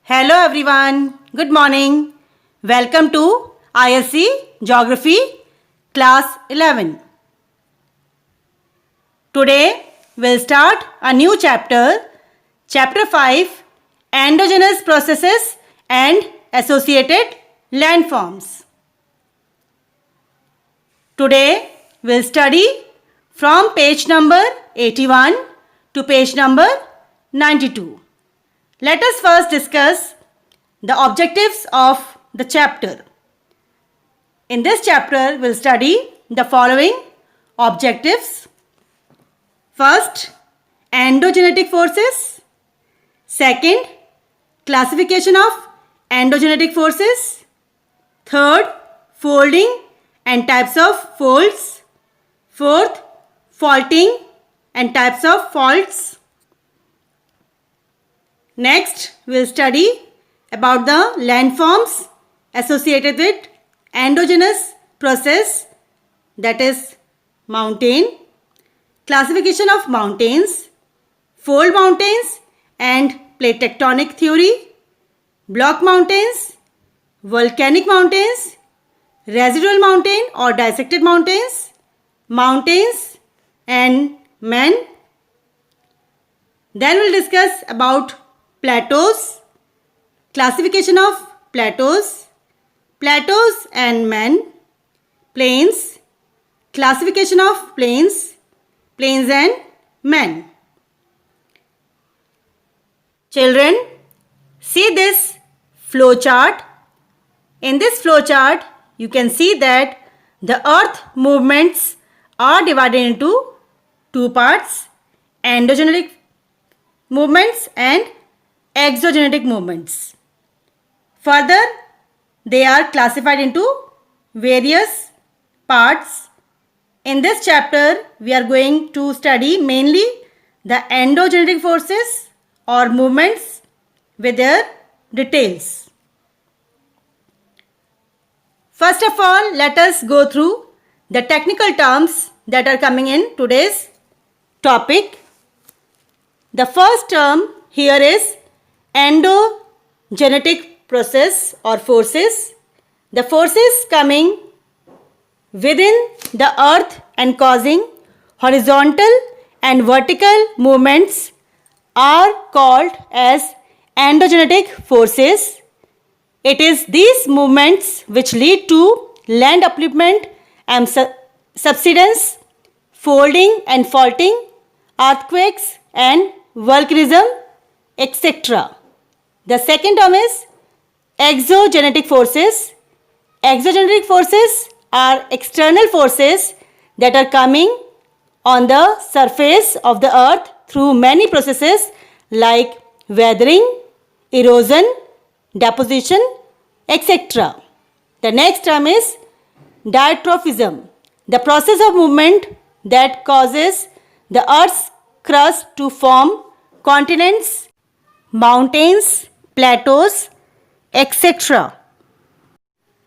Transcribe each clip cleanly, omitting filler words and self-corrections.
Hello everyone, good morning. Welcome to ISC Geography Class 11. Today we'll start a new chapter, Chapter 5, Endogenous Processes and Associated Landforms. Today we'll study from page number 81 to page number 92. Let us first discuss the objectives of the chapter. In this chapter, we'll study the following objectives. First, endogenetic forces. Second, classification of endogenetic forces. Third, folding and types of folds. Fourth, faulting and types of faults. Next, we'll study about the landforms associated with endogenous process, that is mountain, classification of mountains, fold mountains and plate tectonic theory, block mountains, volcanic mountains, residual mountain or dissected mountains, mountains and men. Then we'll discuss about plateaus, classification of plateaus, plateaus and men, plains, classification of plains, plains and men. Children, see this flow chart. In this flow chart, you can see that the earth movements are divided into two parts, endogenetic movements and exogenetic movements. Further, they are classified into various parts. In this chapter, we are going to study mainly the endogenetic forces or movements with their details. First of all, let us go through the technical terms that are coming in today's topic. The first term here is endogenetic process or forces. The forces coming within the earth and causing horizontal and vertical movements are called as endogenetic forces. It is these movements which lead to land upliftment and subsidence, folding and faulting, earthquakes and volcanism, etc. The second term is exogenetic forces. Exogenetic forces are external forces that are coming on the surface of the earth through many processes like weathering, erosion, deposition, etc. The next term is diatrophism, the process of movement that causes the earth's crust to form continents, mountains, plateaus, etc.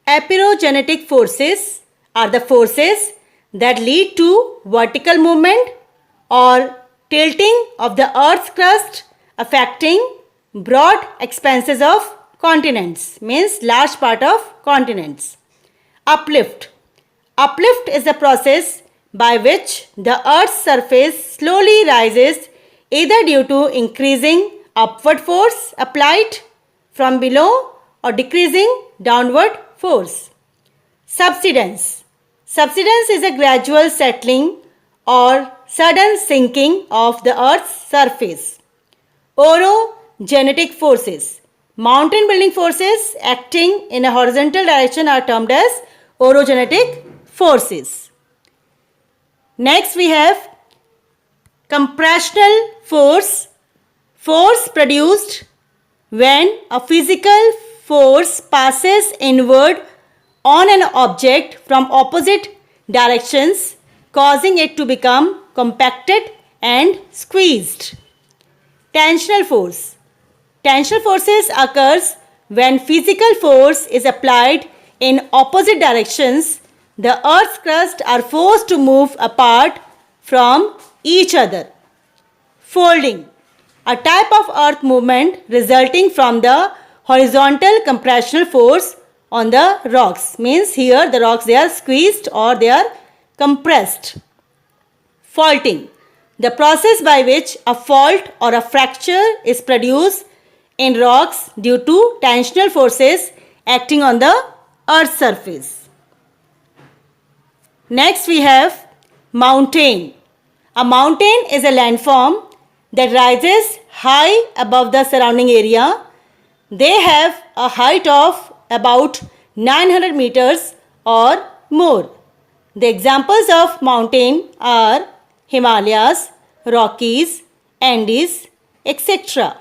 Aperogenetic forces are the forces that lead to vertical movement or tilting of the earth's crust affecting broad expanses of continents, means large part of continents. Uplift. Uplift is the process by which the earth's surface slowly rises either due to increasing upward force applied from below or decreasing downward force. Subsidence. Subsidence is a gradual settling or sudden sinking of the earth's surface. Orogenetic forces. Mountain building forces acting in a horizontal direction are termed as orogenetic forces. Next we have compressional force. Force produced when a physical force passes inward on an object from opposite directions, causing it to become compacted and squeezed. Tensional force. Tensional forces occurs when physical force is applied in opposite directions. The earth's crust are forced to move apart from each other. Folding. A type of earth movement resulting from the horizontal compressional force on the rocks. Means here the rocks, they are squeezed or they are compressed. Faulting, the process by which a fault or a fracture is produced in rocks due to tensional forces acting on the earth's surface. Next we have mountain. A mountain is a landform that rises high above the surrounding area. They have a height of about 900 meters or more. The examples of mountain are Himalayas, Rockies, Andes, etc.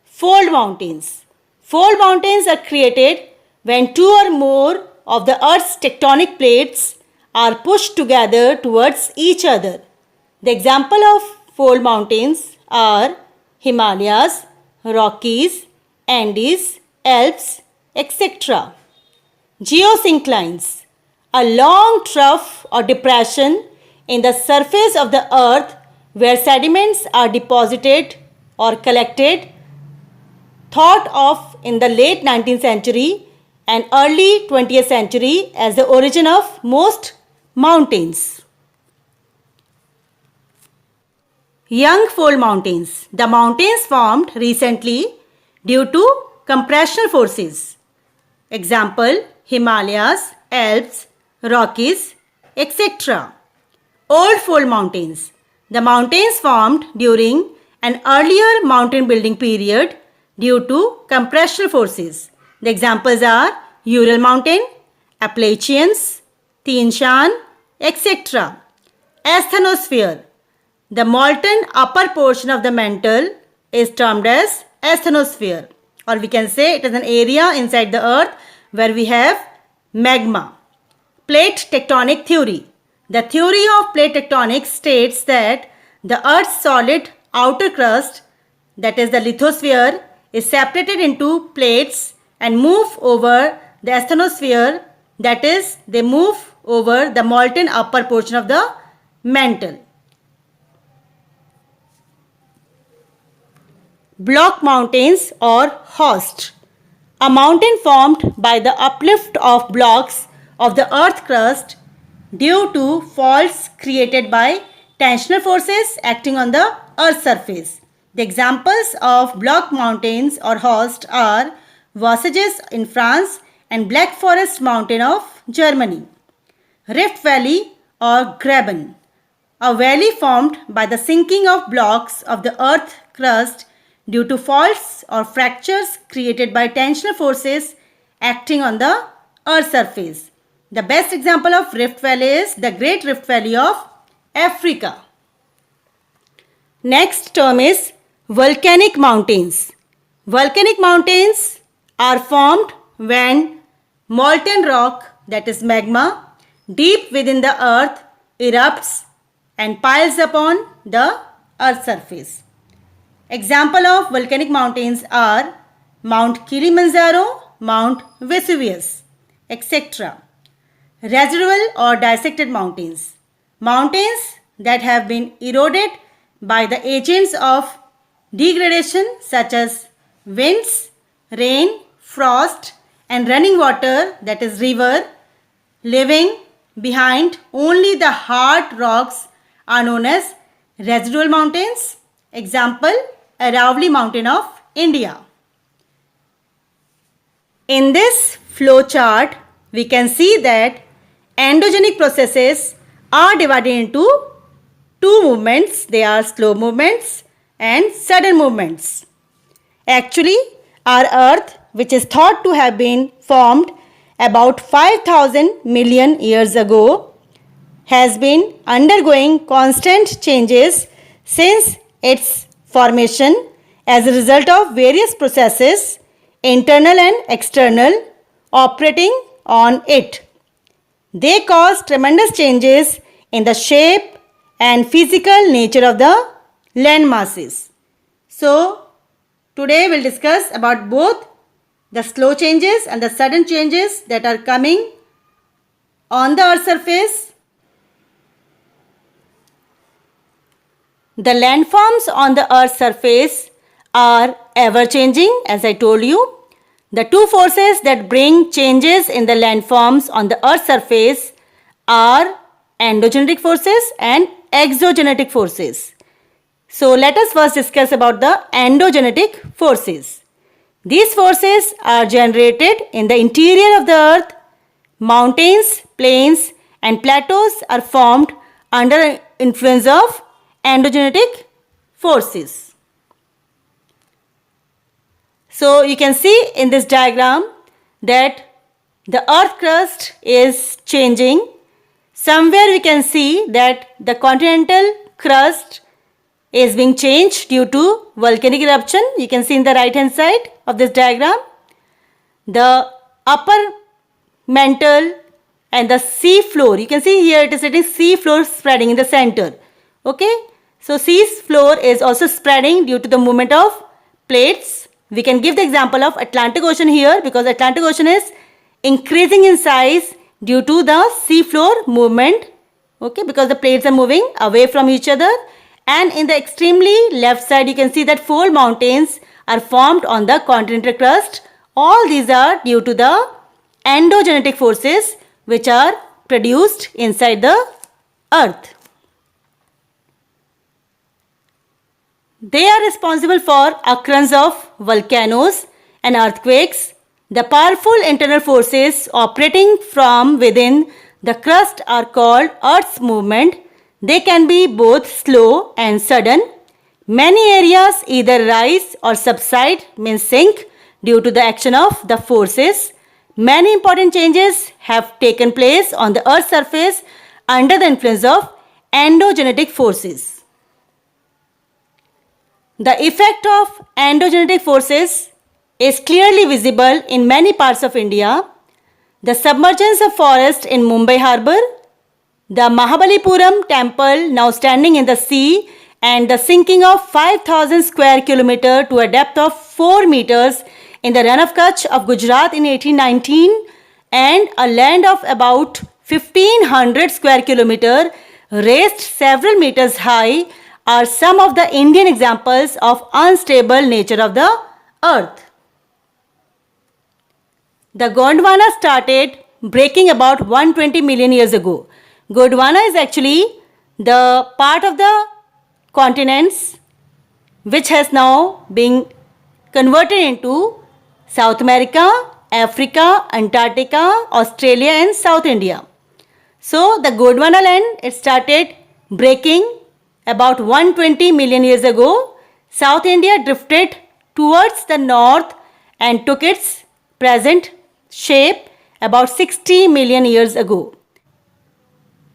Fold mountains. Fold mountains are created when two or more of the Earth's tectonic plates are pushed together towards each other. The example of fold mountains are Himalayas, Rockies, Andes, Alps, etc. Geosynclines, a long trough or depression in the surface of the earth where sediments are deposited or collected, thought of in the late 19th century and early 20th century as the origin of most mountains. Young fold mountains, the mountains formed recently due to compressional forces. Example, Himalayas, Alps, Rockies, etc. Old fold mountains, the mountains formed during an earlier mountain building period due to compressional forces. The examples are Ural Mountain, Appalachians, Tian Shan, etc. Asthenosphere, the molten upper portion of the mantle is termed as asthenosphere, or we can say it is an area inside the earth where we have magma. Plate tectonic theory. The theory of plate tectonics states that the earth's solid outer crust, that is the lithosphere, is separated into plates and move over the asthenosphere, that is they move over the molten upper portion of the mantle. Block mountains or host. A mountain formed by the uplift of blocks of the earth crust due to faults created by tensional forces acting on the earth's surface. The examples of block mountains or host are Vosges in France and Black Forest Mountain of Germany. Rift Valley or Graben, a valley formed by the sinking of blocks of the earth crust due to faults or fractures created by tensional forces acting on the earth's surface. The best example of Rift Valley is the Great Rift Valley of Africa. Next term is volcanic mountains. Volcanic mountains are formed when molten rock, that is magma, deep within the earth erupts and piles upon the earth's surface. Example of volcanic mountains are Mount Kilimanjaro, Mount Vesuvius, etc. Residual or dissected mountains. Mountains that have been eroded by the agents of degradation such as winds, rain, frost and running water, that is river, leaving behind only the hard rocks are known as residual mountains. Example, Aravalli Mountain of India. In this flow chart, we can see that endogenic processes are divided into two movements. They are slow movements and sudden movements. Actually, our earth, which is thought to have been formed about 5,000 million years ago, has been undergoing constant changes since its formation as a result of various processes, internal and external, operating on it. They cause tremendous changes in the shape and physical nature of the land masses. So, today we will discuss about both the slow changes and the sudden changes that are coming on the earth's surface. The landforms on the earth's surface are ever changing, as I told you. The two forces that bring changes in the landforms on the Earth's surface are endogenetic forces and exogenetic forces. So let us first discuss about the endogenetic forces. These forces are generated in the interior of the Earth. Mountains, plains and plateaus are formed under influence of endogenetic forces. So you can see in this diagram that the earth crust is changing. Somewhere we can see that the continental crust is being changed due to volcanic eruption. You can see in the right hand side of this diagram. The upper mantle and the sea floor, you can see here it is written sea floor spreading in the center. Okay, so sea floor is also spreading due to the movement of plates. We can give the example of Atlantic Ocean here because Atlantic Ocean is increasing in size due to the sea floor movement. Okay, because the plates are moving away from each other. And in the extremely left side you can see that fold mountains are formed on the continental crust. All these are due to the endogenetic forces which are produced inside the earth. They are responsible for occurrence of volcanoes and earthquakes. The powerful internal forces operating from within the crust are called Earth's movement. They can be both slow and sudden. Many areas either rise or subside, means sink, due to the action of the forces. Many important changes have taken place on the Earth's surface under the influence of endogenetic forces. The effect of endogenetic forces is clearly visible in many parts of India. The submergence of forest in Mumbai harbour, the Mahabalipuram temple now standing in the sea, and the sinking of 5,000 square kilometer to a depth of 4 meters in the Rann of Kutch of Gujarat in 1819, and a land of about 1500 square kilometer raised several meters high are some of the Indian examples of unstable nature of the earth. The Gondwana started breaking about 120 million years ago. Gondwana is actually the part of the continents which has now been converted into South America, Africa, Antarctica, Australia and South India. So the Gondwana land, it started breaking about 120 million years ago. South India drifted towards the north and took its present shape about 60 million years ago.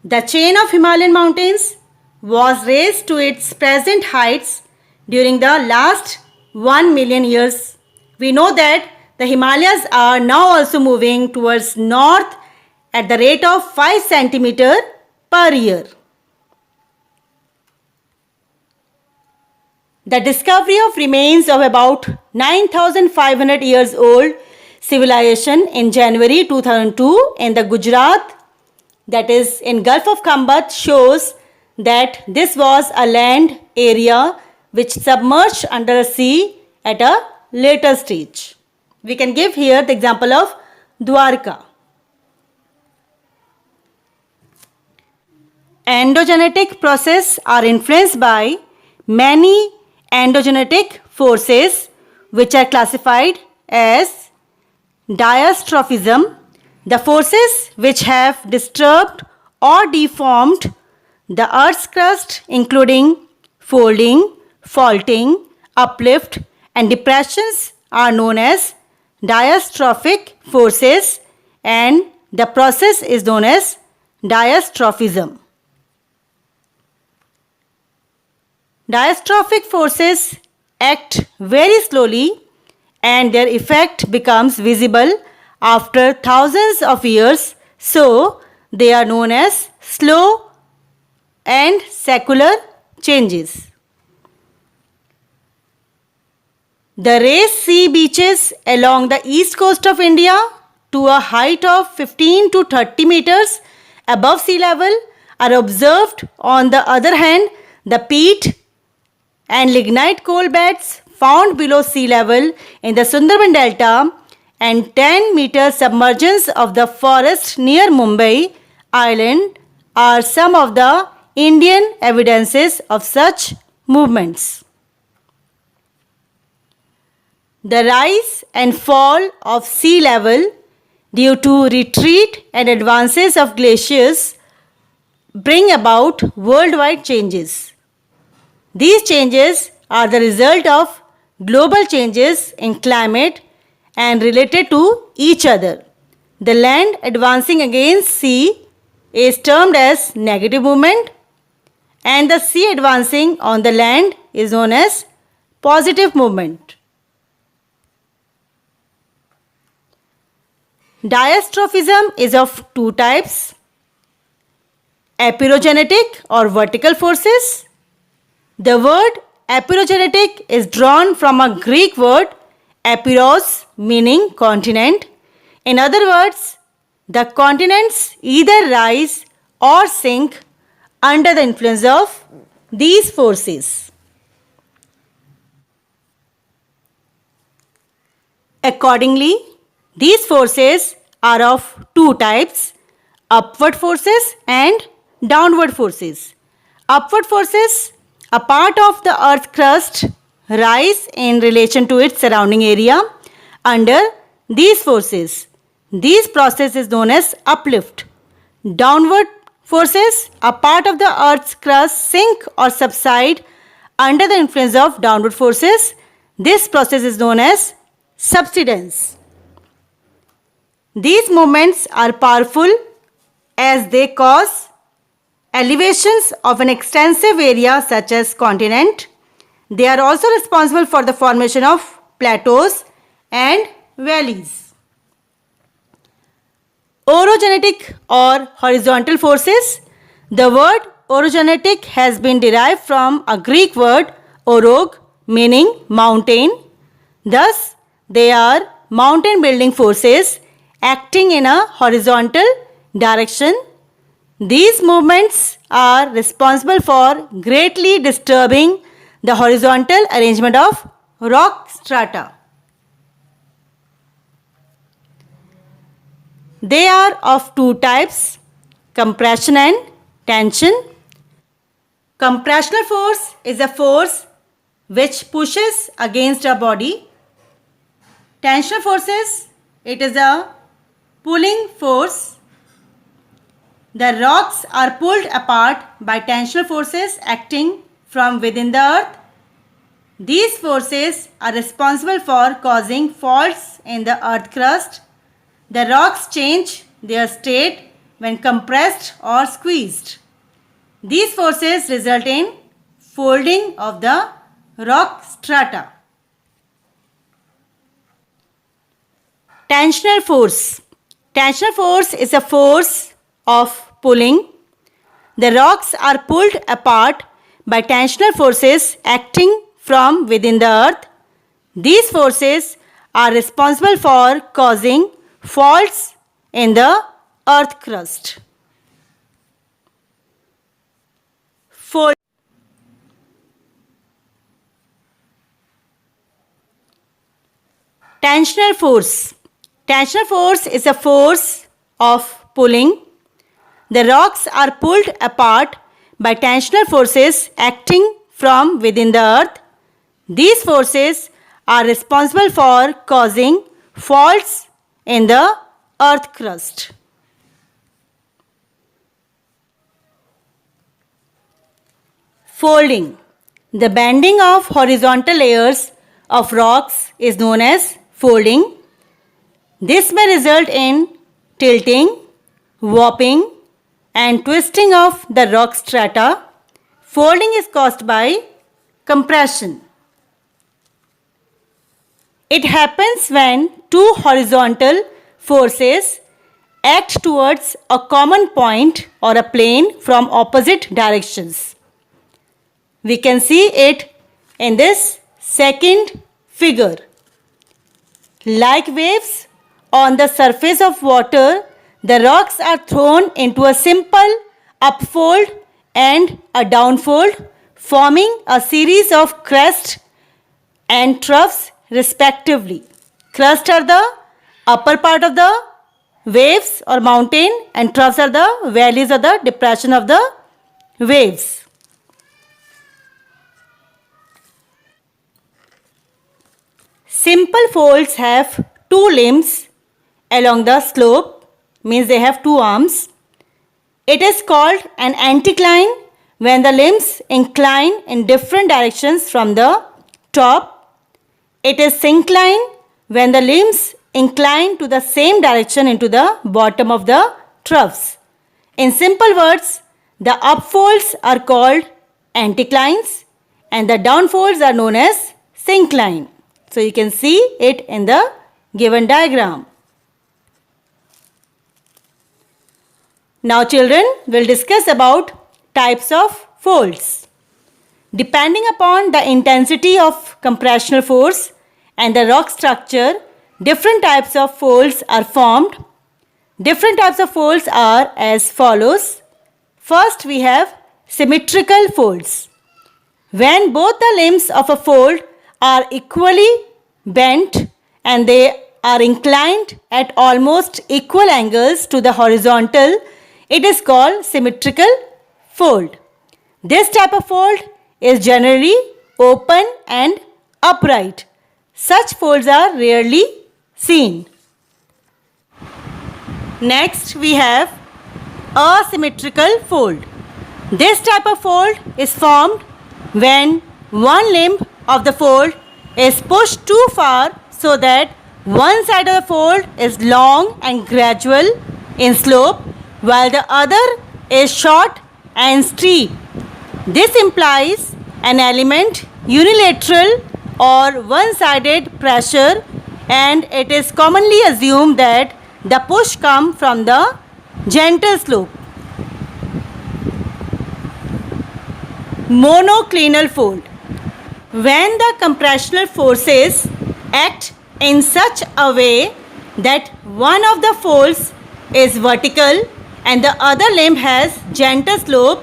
The chain of Himalayan mountains was raised to its present heights during the last 1 million years. We know that the Himalayas are now also moving towards north at the rate of 5 centimeter per year. The discovery of remains of about 9,500 years old civilization in January 2002 in the Gujarat, that is in Gulf of Khambat, shows that this was a land area which submerged under the sea at a later stage. We can give here the example of Dwarka. Endogenetic processes are influenced by many endogenetic forces which are classified as diastrophism, the forces which have disturbed or deformed the Earth's crust, including folding, faulting, uplift and depressions, are known as diastrophic forces, and the process is known as diastrophism. Diastrophic forces act very slowly and their effect becomes visible after thousands of years, so they are known as slow and secular changes. The raised sea beaches along the east coast of India to a height of 15 to 30 meters above sea level are observed. On the other hand, the peat and lignite coal beds found below sea level in the Sundarban Delta and 10-meter submergence of the forest near Mumbai Island are some of the Indian evidences of such movements. The rise and fall of sea level due to retreat and advances of glaciers bring about worldwide changes. These changes are the result of global changes in climate and related to each other. The land advancing against sea is termed as negative movement, and the sea advancing on the land is known as positive movement. Diastrophism is of two types: aperogenetic or vertical forces. The word aperogenetic is drawn from a Greek word aperos, meaning continent. In other words, the continents either rise or sink under the influence of these forces. Accordingly, these forces are of two types: upward forces and downward forces. Upward forces, a part of the earth crust, rise in relation to its surrounding area under these forces. This process is known as uplift. Downward forces, a part of the earth's crust, sink or subside under the influence of downward forces. This process is known as subsidence. These movements are powerful as they cause elevations of an extensive area such as continent. They are also responsible for the formation of plateaus and valleys. Orogenetic or horizontal forces. The word orogenetic has been derived from a Greek word orog, meaning mountain. Thus, they are mountain building forces acting in a horizontal direction. These movements are responsible for greatly disturbing the horizontal arrangement of rock strata. They are of two types: compression and tension. Compressional force is a force which pushes against a body. Tensional forces, it is a pulling force. The rocks are pulled apart by tensional forces acting from within the earth. These forces are responsible for causing faults in the earth crust. The rocks change their state when compressed or squeezed. These forces result in folding of the rock strata. Tensional force. Tensional force is a force of pulling. The rocks are pulled apart by tensional forces acting from within the earth. These forces are responsible for causing faults in the earth crust. Tensional force. Tensional force is a force of pulling. The rocks are pulled apart by tensional forces acting from within the earth. These forces are responsible for causing faults in the earth crust. Folding. The bending of horizontal layers of rocks is known as folding. This may result in tilting, warping, and twisting of the rock strata. Folding is caused by compression. It happens when two horizontal forces act towards a common point or a plane from opposite directions. We can see it in this second figure. Like waves on the surface of water, the rocks are thrown into a simple upfold and a downfold, forming a series of crests and troughs respectively. Crests are the upper part of the waves or mountain, and troughs are the valleys or the depression of the waves. Simple folds have two limbs along the slope, means they have two arms. It is called an anticline when the limbs incline in different directions from the top. It is syncline when the limbs incline to the same direction into the bottom of the troughs. In simple words, the upfolds are called anticlines and the downfolds are known as syncline. So you can see it in the given diagram. Now children will discuss about types of folds. Depending upon the intensity of compressional force and the rock structure, different types of folds are formed. Different types of folds are as follows. First we have symmetrical folds. When both the limbs of a fold are equally bent and they are inclined at almost equal angles to the horizontal, it is called symmetrical fold. This type of fold is generally open and upright. Such folds are rarely seen. Next we have asymmetrical fold. This type of fold is formed when one limb of the fold is pushed too far so that one side of the fold is long and gradual in slope while the other is short and steep. This implies an element unilateral or one-sided pressure, and it is commonly assumed that the push comes from the gentle slope. Monoclinal fold. When the compressional forces act in such a way that one of the folds is vertical and the other limb has gentle slope,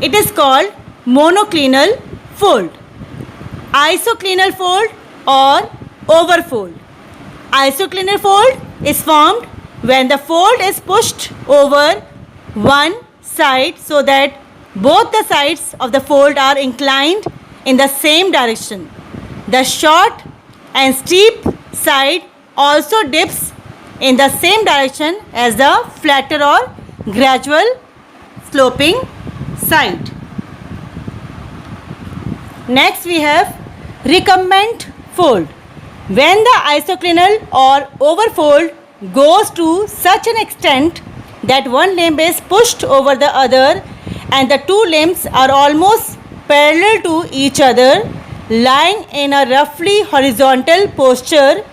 it is called monoclinal fold. Isoclinal fold or overfold. Isoclinal fold is formed when the fold is pushed over one side so that both the sides of the fold are inclined in the same direction. The short and steep side also dips in the same direction as the flatter or gradual sloping side. Next we have recumbent fold. When the isoclinal or overfold goes to such an extent that one limb is pushed over the other and the two limbs are almost parallel to each other, lying in a roughly horizontal posture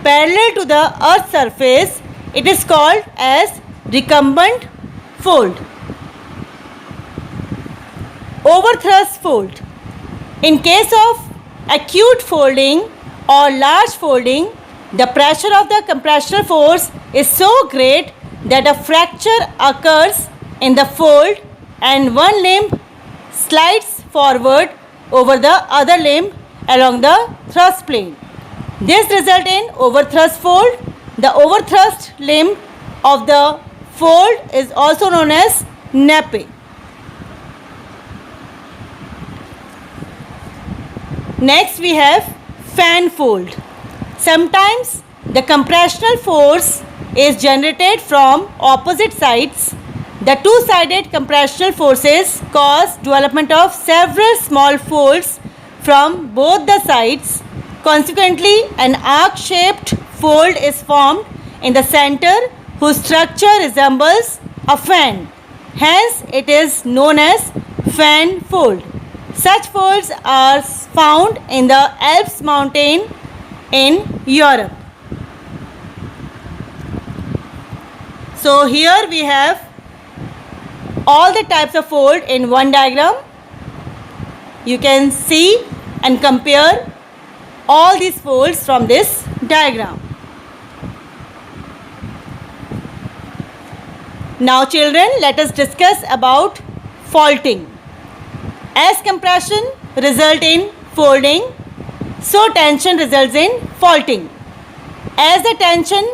parallel to the earth's surface, it is called as recumbent fold. Overthrust fold. In case of acute folding or large folding, the pressure of the compressional force is so great that a fracture occurs in the fold and one limb slides forward over the other limb along the thrust plane. This results in overthrust fold. The overthrust limb of the fold is also known as nape. Next we have fan fold. Sometimes the compressional force is generated from opposite sides. The two-sided compressional forces cause development of several small folds from both the sides. Consequently, an arc-shaped fold is formed in the center whose structure resembles a fan. Hence, it is known as fan fold. Such folds are found in the Alps mountain in Europe. So here we have all the types of fold in one diagram. You can see and compare all these folds from this diagram. Now children, let us discuss about faulting. As compression results in folding, so tension results in faulting. As the tension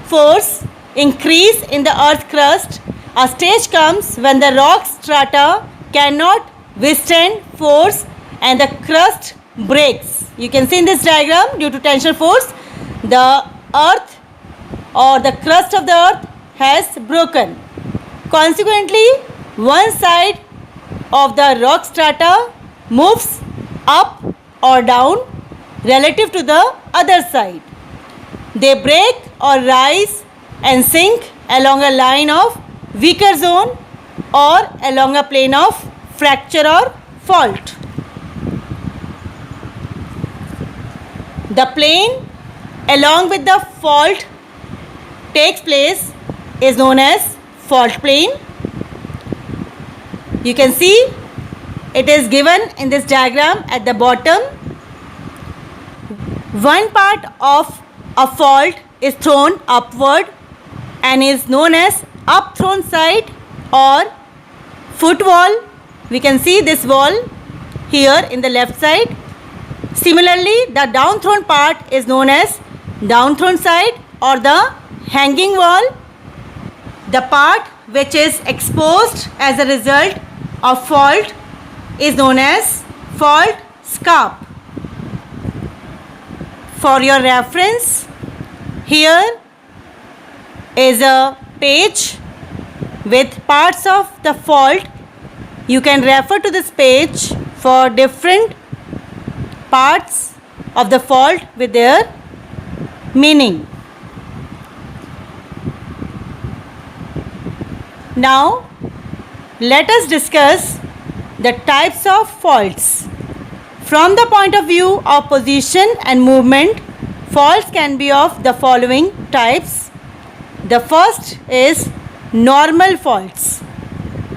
force increase in the earth crust, a stage comes when the rock strata cannot withstand force and the crust breaks. You can see in this diagram, due to tension force, the earth or the crust of the earth has broken. Consequently, one side of the rock strata moves up or down relative to the other side. They break or rise and sink along a line of weaker zone or along a plane of fracture or fault. The plane along with the fault takes place is known as fault plane. You can see it is given in this diagram at the bottom. One part of a fault is thrown upward and is known as up thrown side or foot wall. We can see this wall here in the left side. Similarly, the down thrown part is known as down thrown side or the hanging wall. The part which is exposed as a result of fault is known as fault scarp. For your reference, here is a page with parts of the fault. You can refer to this page for different parts of the fault with their meaning. Now, let us discuss the types of faults. From the point of view of position and movement, faults can be of the following types. The first is normal faults.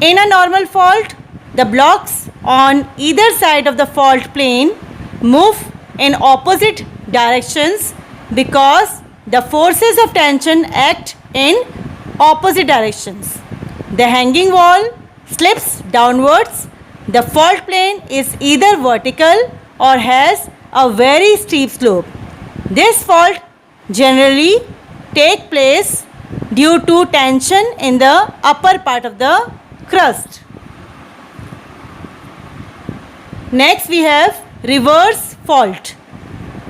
In a normal fault, the blocks on either side of the fault plane move in opposite directions because the forces of tension act in opposite directions. The hanging wall slips downwards. The fault plane is either vertical or has a very steep slope. This fault generally takes place due to tension in the upper part of the crust. Next we have reverse fault.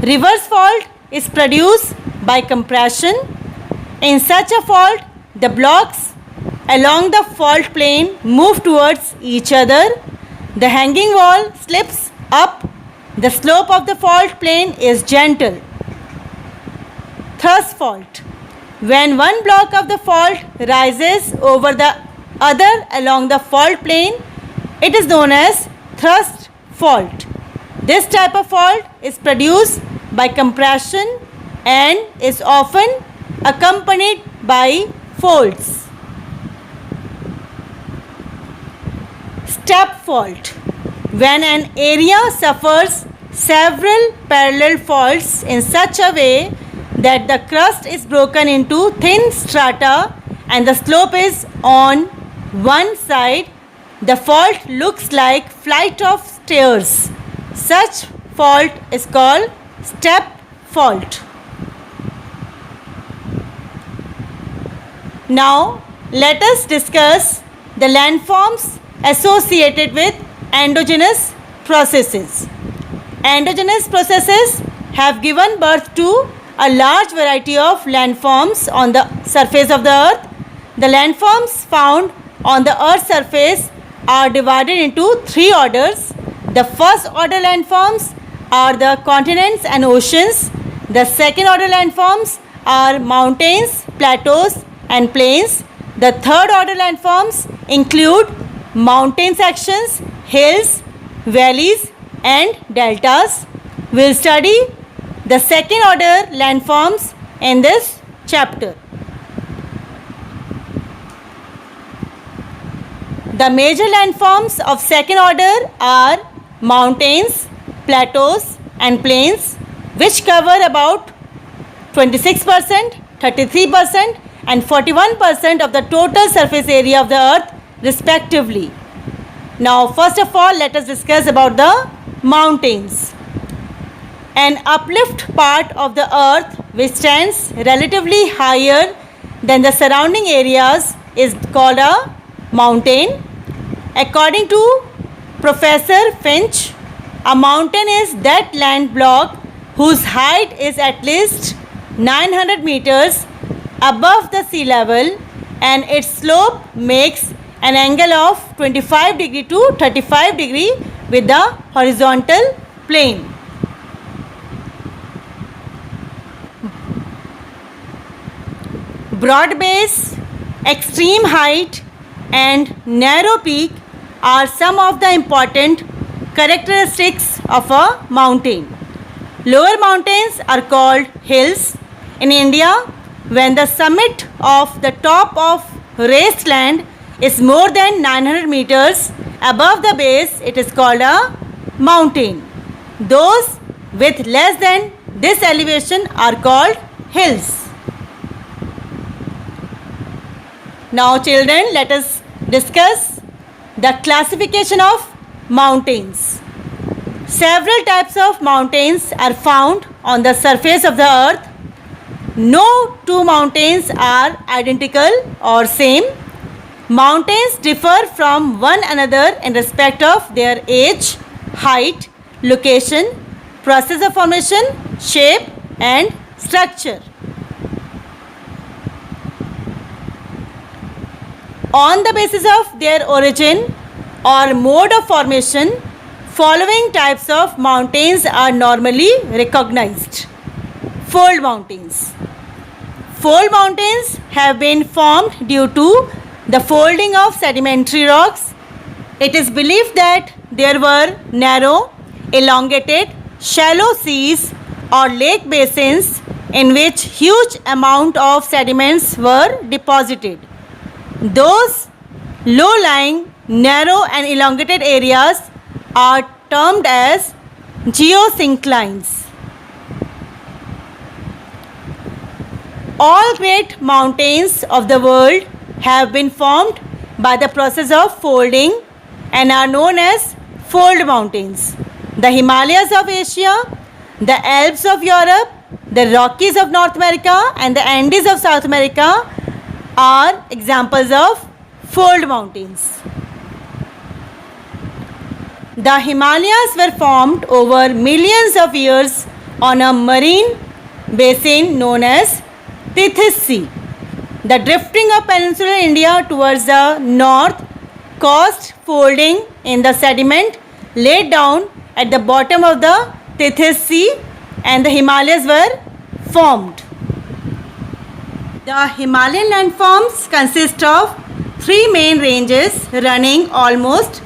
Reverse fault is produced by compression. In such a fault, the blocks along the fault plane move towards each other. The hanging wall slips up. The slope of the fault plane is gentle. Thrust fault. When one block of the fault rises over the other along the fault plane, it is known as thrust fault. This type of fault is produced by compression and is often accompanied by folds. Step fault. When an area suffers several parallel faults in such a way that the crust is broken into thin strata and the slope is on one side, the fault looks like flight of stairs. Such fault is called step fault. Now let us discuss the landforms associated with endogenous processes. Endogenous processes have given birth to a large variety of landforms on the surface of the earth. The landforms found on the earth's surface are divided into three orders. The first order landforms are the continents and oceans. The second order landforms are mountains, plateaus and plains. The third order landforms include mountain sections, hills, valleys and deltas. We will study the second order landforms in this chapter. The major landforms of second order are mountains, plateaus and plains, which cover about 26%, 33% and 41% of the total surface area of the earth respectively. Now first of all, let us discuss about the mountains. An uplift part of the earth which stands relatively higher than the surrounding areas is called a mountain. According to Professor Finch, a mountain is that land block whose height is at least 900 meters above the sea level and its slope makes an angle of 25 degree to 35 degree with the horizontal plane. Broad base, extreme height and narrow peak are some of the important characteristics of a mountain. Lower mountains are called hills. In India, when the summit of the top of raised land is more than 900 meters above the base, it is called a mountain. Those with less than this elevation are called hills. Now children, let us discuss the classification of mountains. Several types of mountains are found on the surface of the earth. No two mountains are identical or same. Mountains differ from one another in respect of their age, height, location, process of formation, shape and structure. On the basis of their origin or mode of formation, following types of mountains are normally recognized. Fold mountains. Fold mountains have been formed due to the folding of sedimentary rocks. It is believed that there were narrow, elongated, shallow seas or lake basins in which huge amount of sediments were deposited. Those low-lying, narrow and elongated areas are termed as geosynclines. All great mountains of the world have been formed by the process of folding and are known as fold mountains. The Himalayas of Asia, the Alps of Europe, the Rockies of North America and the Andes of South America are examples of fold mountains. The Himalayas were formed over millions of years on a marine basin known as Tethys Sea. The drifting of peninsular India towards the north caused folding in the sediment laid down at the bottom of the Tethys Sea and the Himalayas were formed. The Himalayan landforms consist of three main ranges running almost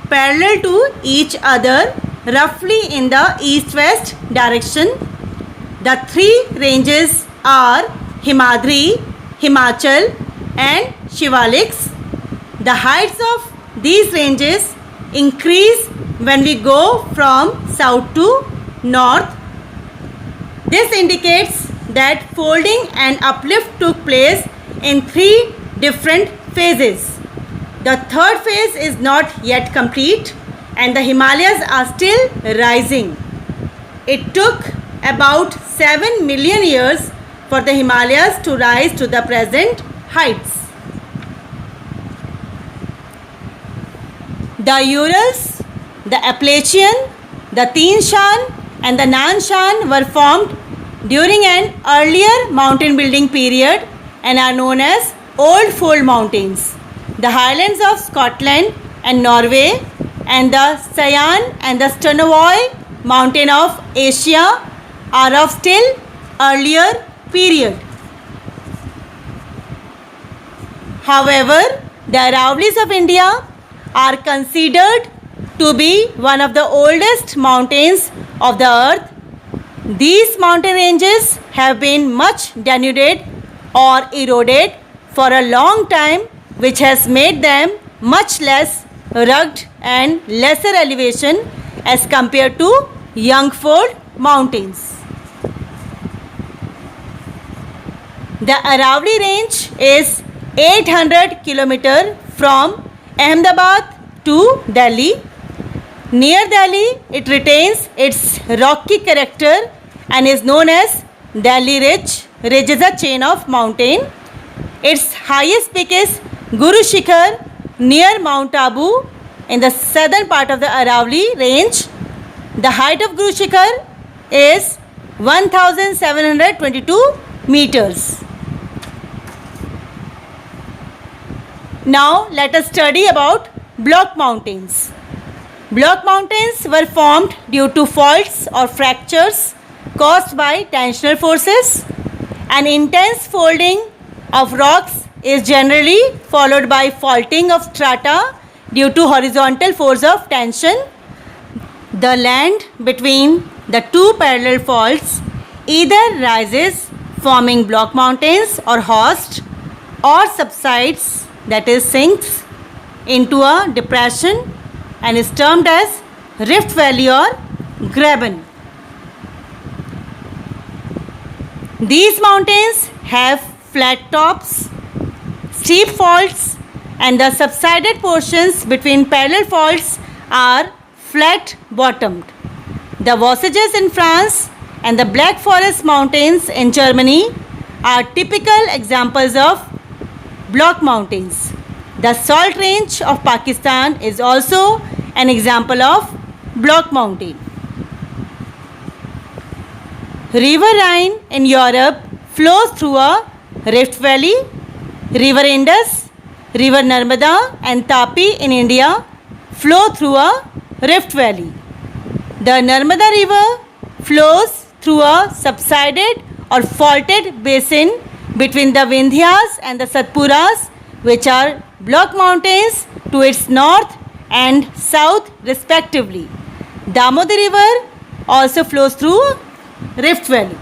parallel to each other roughly in the east-west direction. The three ranges are Himadri, Himachal and Shivaliks. The heights of these ranges increase when we go from south to north. This indicates that folding and uplift took place in three different phases. The third phase is not yet complete and the Himalayas are still rising. It took about 7 million years for the Himalayas to rise to the present heights. The Urals, the Appalachian, the Teen Shan and the Nan Shan were formed during an earlier mountain building period and are known as Old Fold Mountains. The highlands of Scotland and Norway and the Sayan and the Stornoway mountain of Asia are of still earlier period. However, the Aravallis of India are considered to be one of the oldest mountains of the earth. These mountain ranges have been much denuded or eroded for a long time, which has made them much less rugged and lesser elevation as compared to young fold mountains. The Aravalli range is 800 km from Ahmedabad to Delhi. Near Delhi, it retains its rocky character and is known as Delhi Ridge is a chain of mountain. Its highest peak is Guru Shikhar near Mount Abu in the southern part of the Aravalli range. The height of Guru Shikhar is 1722 meters. Now let us study about block mountains. Block mountains were formed due to faults or fractures caused by tensional forces. An intense folding of rocks is generally followed by faulting of strata due to horizontal force of tension. The land between the two parallel faults either rises forming block mountains or host, or subsides, that is sinks into a depression and is termed as rift valley or graben. These mountains have flat tops, steep faults, and the subsided portions between parallel faults are flat bottomed. The Vosges in France and the Black Forest Mountains in Germany are typical examples of block mountains. The Salt Range of Pakistan is also an example of block mountain. River Rhine in Europe flows through a rift valley. River Indus, River Narmada and Tapi in India flow through a rift valley. The Narmada River flows through a subsided or faulted basin between the Vindhyas and the Satpuras, which are block mountains to its north and south respectively. Damodar River also flows through Rift Valley.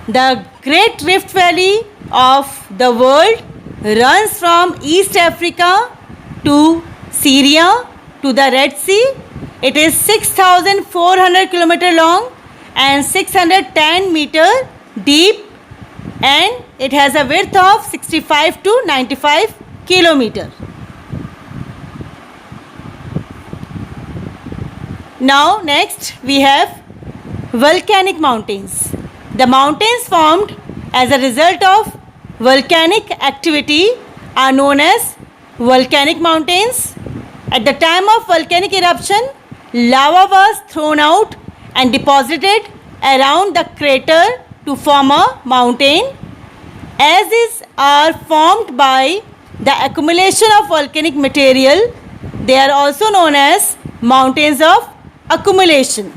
The Great Rift Valley of the world runs from East Africa to Syria to the Red Sea. It is 6,400 km long and 610 meter deep, and it has a width of 65 to 95 kilometer. Now next we have volcanic mountains. The mountains formed as a result of volcanic activity are known as volcanic mountains. At the time of volcanic eruption, lava was thrown out and deposited around the crater to form a mountain. As these are formed by the accumulation of volcanic material, they are also known as mountains of accumulation.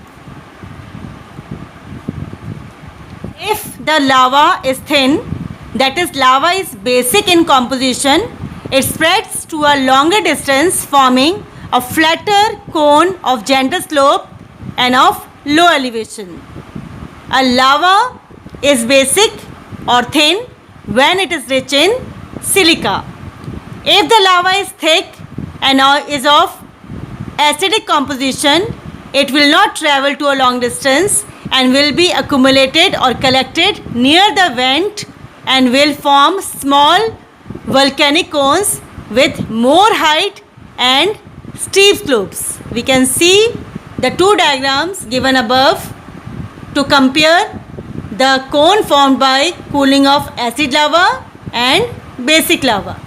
If the lava is thin, that is lava is basic in composition, it spreads to a longer distance forming a flatter cone of gentle slope and of low elevation. A lava is basic or thin when it is rich in silica. If the lava is thick and is of acidic composition, it will not travel to a long distance and will be accumulated or collected near the vent and will form small volcanic cones with more height and steep slopes. We can see the two diagrams given above to compare the cone formed by cooling of acid lava and basic lava.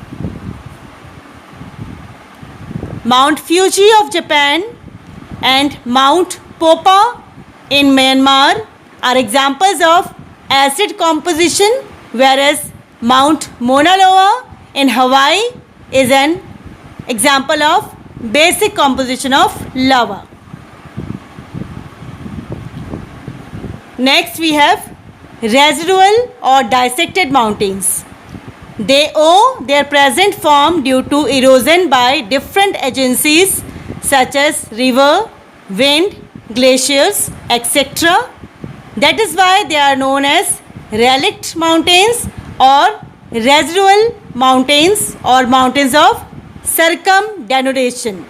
Mount Fuji of Japan and Mount Popa in Myanmar are examples of acid composition, whereas Mount Mauna Loa in Hawaii is an example of basic composition of lava. Next we have residual or dissected mountains. They owe their present form due to erosion by different agencies such as river, wind, glaciers, etc. That is why they are known as relict mountains or residual mountains or mountains of circumdenudation.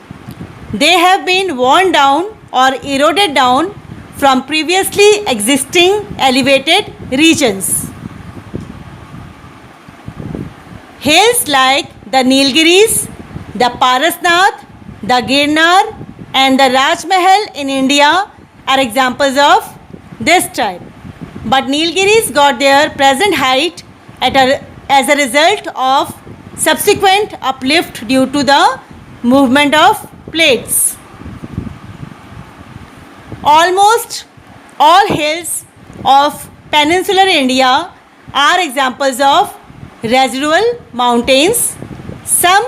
They have been worn down or eroded down from previously existing elevated regions. Hills like the Nilgiris, the Parasnath, the Girnar and the Raj Mahal in India are examples of this type. But Nilgiris got their present height as a result of subsequent uplift due to the movement of plates. Almost all hills of peninsular India are examples of residual mountains. Some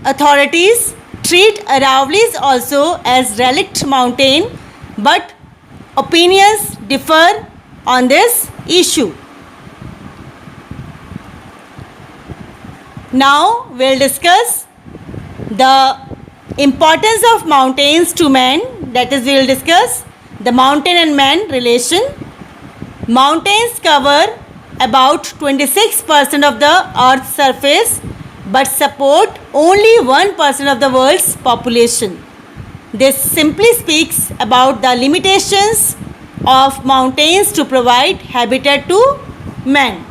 authorities treat Aravallis also as relict mountain, but opinions differ on this issue. Now we'll discuss the importance of mountains to man. That is, we will discuss the mountain and man relation. Mountains cover about 26% of the earth's surface but support only 1% of the world's population. This simply speaks about the limitations of mountains to provide habitat to man.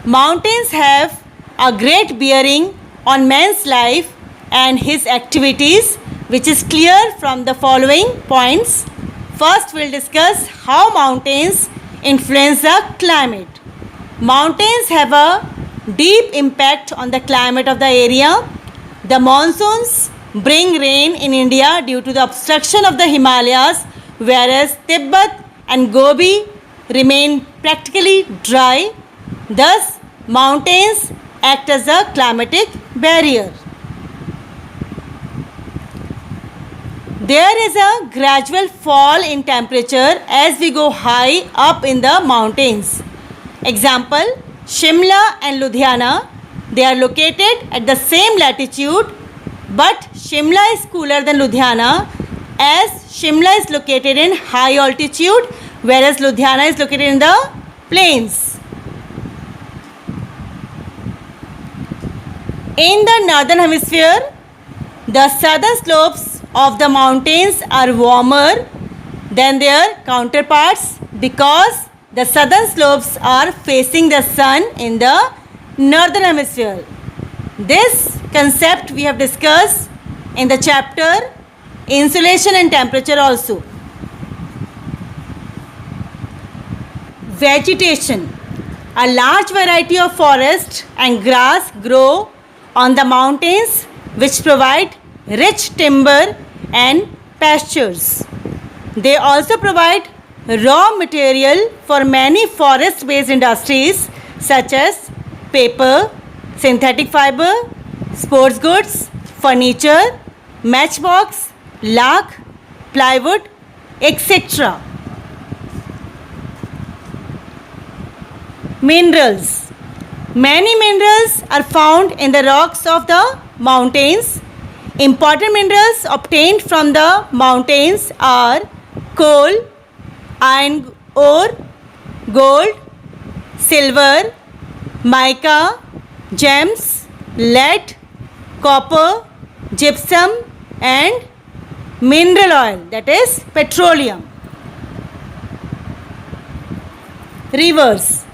Mountains have a great bearing on man's life and his activities, which is clear from the following points. First, we'll discuss how mountains influence the climate. Mountains have a deep impact on the climate of the area. The monsoons bring rain in India due to the obstruction of the Himalayas, whereas Tibet and Gobi remain practically dry. Thus, mountains act as a climatic barrier. There is a gradual fall in temperature as we go high up in the mountains. Example, Shimla and Ludhiana, they are located at the same latitude, but Shimla is cooler than Ludhiana as Shimla is located in high altitude, whereas Ludhiana is located in the plains. In the northern hemisphere, the southern slopes of the mountains are warmer than their counterparts because the southern slopes are facing the sun in the northern hemisphere. This concept we have discussed in the chapter Insolation and Temperature also. Vegetation. A large variety of forest and grass grow on the mountains, which provide rich timber and pastures. They also provide raw material for many forest-based industries such as paper, synthetic fiber, sports goods, furniture, matchbox, lac, plywood, etc. Minerals. Many minerals are found in the rocks of the mountains. Important minerals obtained from the mountains are coal, iron ore, gold, silver, mica, gems, lead, copper, gypsum and mineral oil, that is petroleum. Rivers.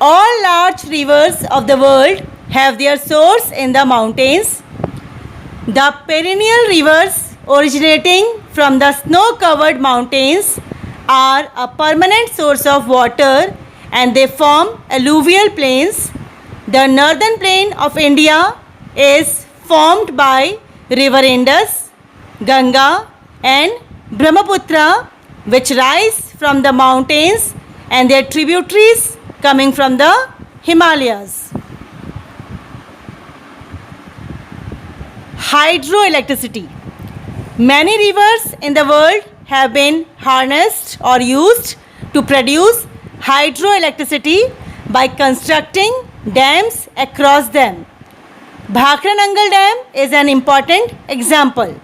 All large rivers of the world have their source in the mountains. The perennial rivers originating from the snow-covered mountains are a permanent source of water and they form alluvial plains. The northern plain of India is formed by river Indus, Ganga and Brahmaputra, which rise from the mountains and their tributaries coming from the Himalayas. Hydroelectricity. Many rivers in the world have been harnessed or used to produce hydroelectricity by constructing dams across them. Bhakra Nangal Dam is an important example.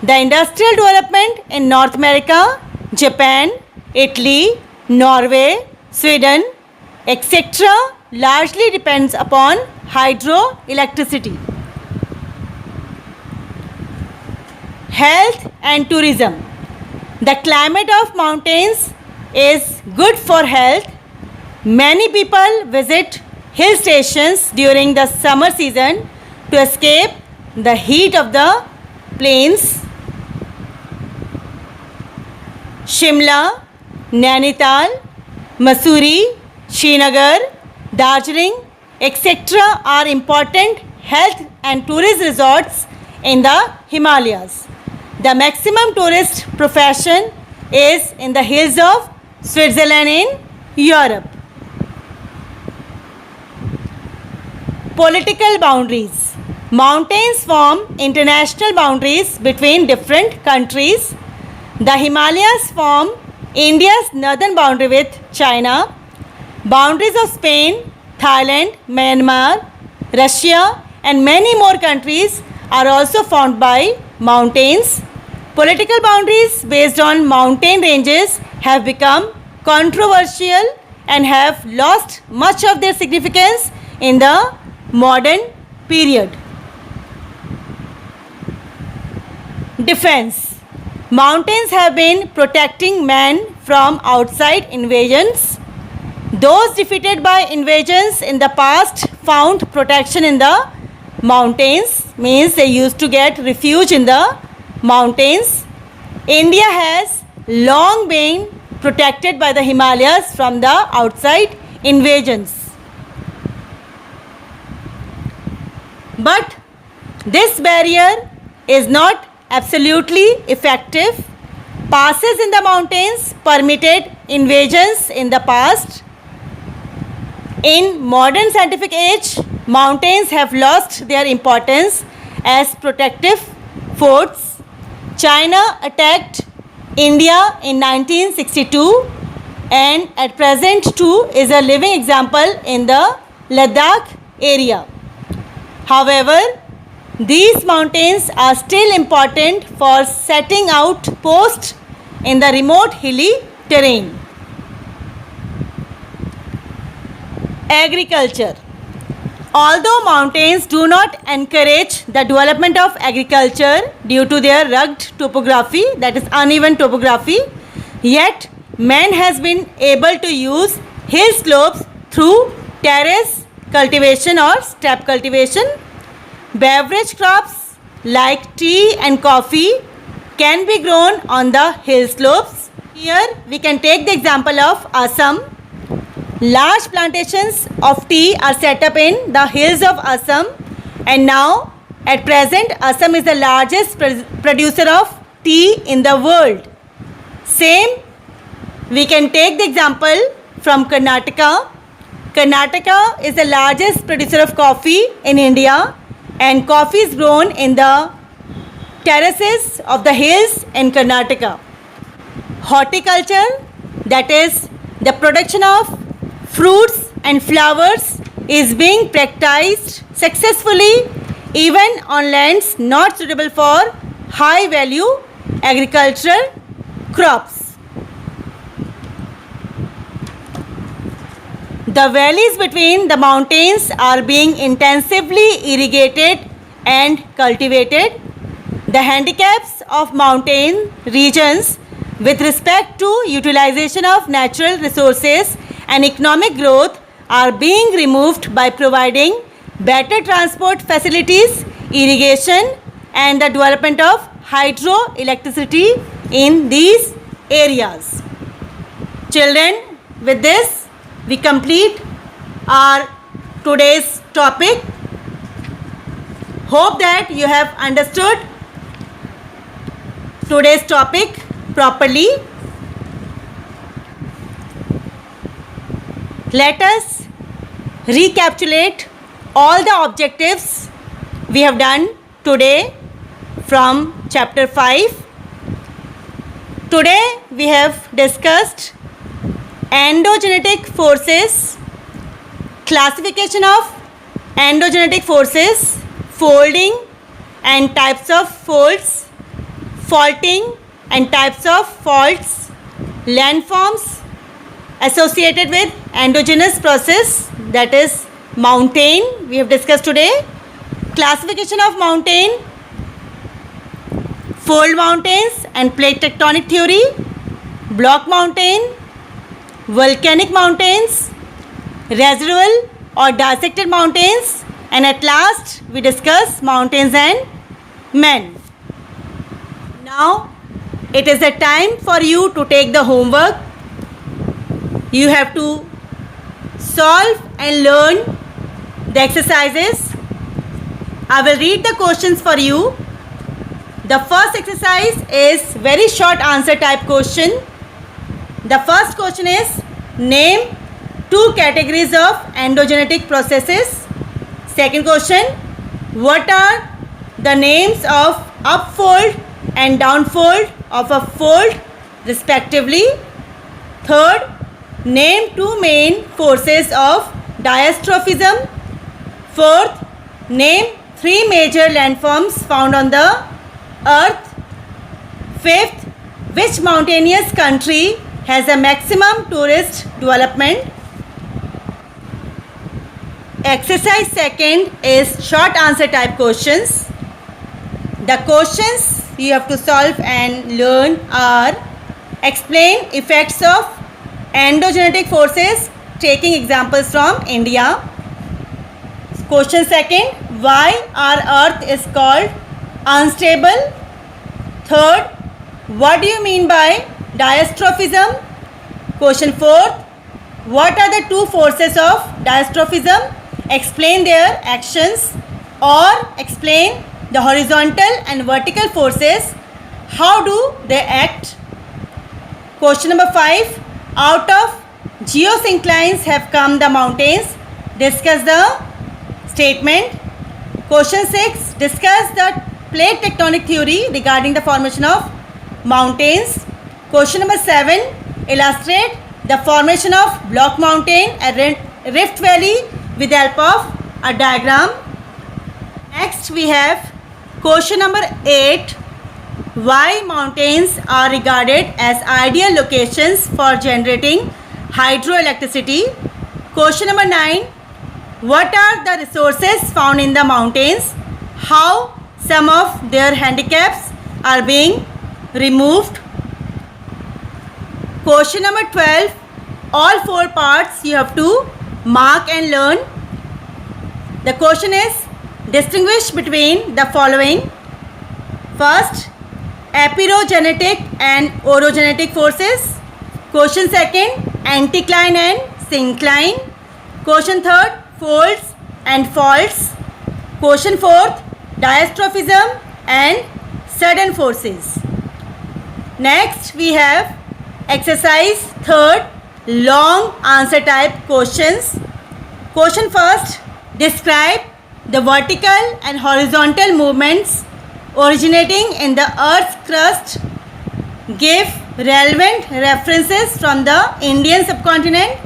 The industrial development in North America, Japan, Italy, Norway, Sweden, etc. largely depends upon hydroelectricity. Health and tourism. The climate of mountains is good for health. Many people visit hill stations during the summer season to escape the heat of the plains. Shimla, Nainital, Mussoorie, Srinagar, Darjeeling, etc. are important health and tourist resorts in the Himalayas. The maximum tourist profession is in the hills of Switzerland in Europe. Political boundaries. Mountains form international boundaries between different countries. The Himalayas form India's northern boundary with China. Boundaries of Spain, Thailand, Myanmar, Russia, and many more countries are also formed by mountains. Political boundaries based on mountain ranges have become controversial and have lost much of their significance in the modern period. Defense. Mountains have been protecting man from outside invasions. Those defeated by invasions in the past found protection in the mountains, means they used to get refuge in the mountains. India has long been protected by the Himalayas from the outside invasions. But this barrier is not absolutely effective. Passes in the mountains permitted invasions in the past. In modern scientific age, mountains have lost their importance as protective forts. China attacked India in 1962 and at present too is a living example in the Ladakh area. However, these mountains are still important for setting out posts in the remote hilly terrain. Agriculture. Although mountains do not encourage the development of agriculture due to their rugged topography, that is uneven topography, yet man has been able to use hill slopes through terrace cultivation or step cultivation. Beverage crops like tea and coffee can be grown on the hill slopes. Here we can take the example of Assam. Large plantations of tea are set up in the hills of Assam, and now at present Assam is the largest producer of tea in the world. Same we can take the example from Karnataka. Karnataka is the largest producer of coffee in India, and coffee is grown in the terraces of the hills in Karnataka. Horticulture, that is the production of fruits and flowers, is being practiced successfully even on lands not suitable for high value agricultural crops. The valleys between the mountains are being intensively irrigated and cultivated. The handicaps of mountain regions with respect to utilization of natural resources and economic growth are being removed by providing better transport facilities, irrigation, and the development of hydroelectricity in these areas. Children, with this we complete our today's topic. Hope that you have understood today's topic properly. Let us recapitulate all the objectives we have done today from chapter 5. Today we have discussed endogenetic forces, classification of endogenetic forces, folding and types of folds, faulting and types of faults, landforms associated with endogenous process, that is mountain we have discussed today, classification of mountain, fold mountains and plate tectonic theory, block mountain, volcanic mountains, residual or dissected mountains, and at last we discuss mountains and men. Now It is the time for you to take the homework. You have to solve and learn the exercises. I will read the questions for you. The first exercise is very short answer type question. The first question is, name two categories of endogenetic processes. Second question, what are the names of upfold and downfold of a fold respectively? Third, name two main forces of diastrophism. Fourth, name three major landforms found on the earth. Fifth, which mountainous country has a maximum tourist development? Exercise second is short answer type questions. The questions you have to solve and learn are, explain effects of endogenetic forces taking examples from India. Question second, why our earth is called unstable? Third, what do you mean by diastrophism? Question fourth, what are the two forces of diastrophism? Explain their actions, or explain the horizontal and vertical forces. How do they act? Question number 5, out of geosynclines have come the mountains. Discuss the statement. Question 6, discuss the plate tectonic theory regarding the formation of mountains. Question number 7, illustrate the formation of block mountain and rift valley with the help of a diagram. Next we have question number 8, why mountains are regarded as ideal locations for generating hydroelectricity. Question number 9, what are the resources found in the mountains? How some of their handicaps are being removed. Question number 12, all 4 parts you have to mark and learn. The question is, distinguish between the following. First, aperogenetic and orogenetic forces. Question second, anticline and syncline. Question third, folds and faults. Question fourth, diastrophism and sudden forces. Next we have exercise third, long answer type questions. Question first, describe the vertical and horizontal movements originating in the earth's crust. Give relevant references from the Indian subcontinent.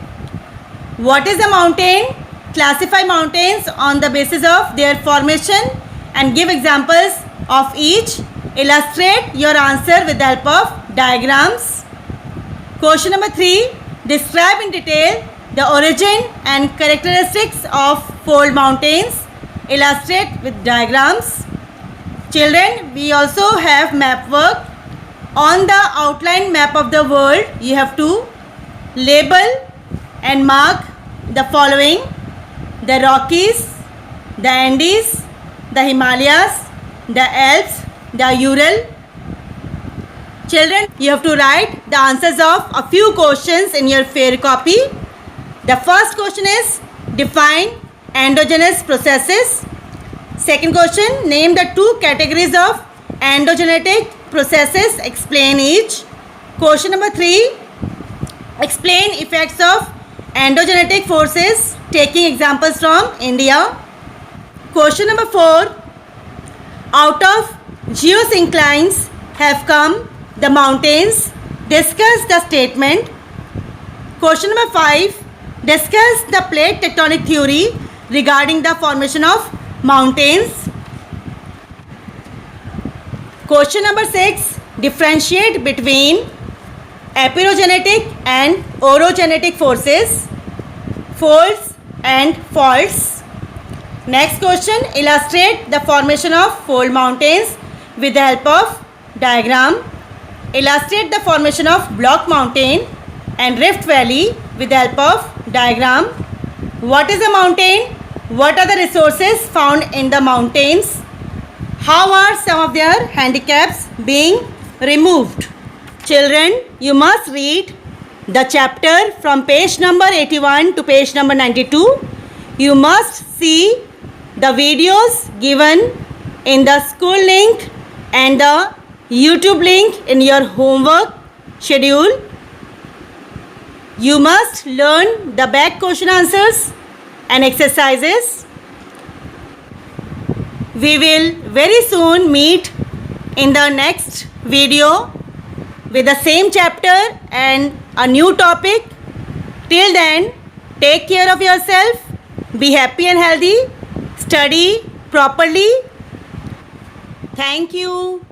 What is a mountain? Classify mountains on the basis of their formation and give examples of each. Illustrate your answer with the help of diagrams. Question number 3, describe in detail the origin and characteristics of fold mountains. Illustrate with diagrams. Children, we also have map work. On the outline map of the world, you have to label and mark the following: the Rockies, the Andes, the Himalayas, the Alps, the Ural. Children, you have to write the answers of a few questions in your fair copy. The first question is, define endogenous processes. Second question, name the two categories of endogenetic processes. Explain each. Question number 3, explain effects of endogenetic forces taking examples from India. Question number 4, out of geosynclines have come the mountains. Discuss the statement. Question number 5, discuss the plate tectonic theory regarding the formation of mountains. Question number 6, differentiate between aperogenetic and orogenetic forces, folds and faults. Next question, illustrate the formation of fold mountains with the help of diagram. Illustrate the formation of block mountain and rift valley with the help of diagram. What is a mountain? What are the resources found in the mountains? How are some of their handicaps being removed? Children, you must read the chapter from page number 81 to page number 92. You must see the videos given in the school link and the YouTube link in your homework schedule. You must learn the back question answers and exercises. We will very soon meet in the next video with the same chapter and a new topic. Till then, take care of yourself, be happy and healthy, study properly. Thank you.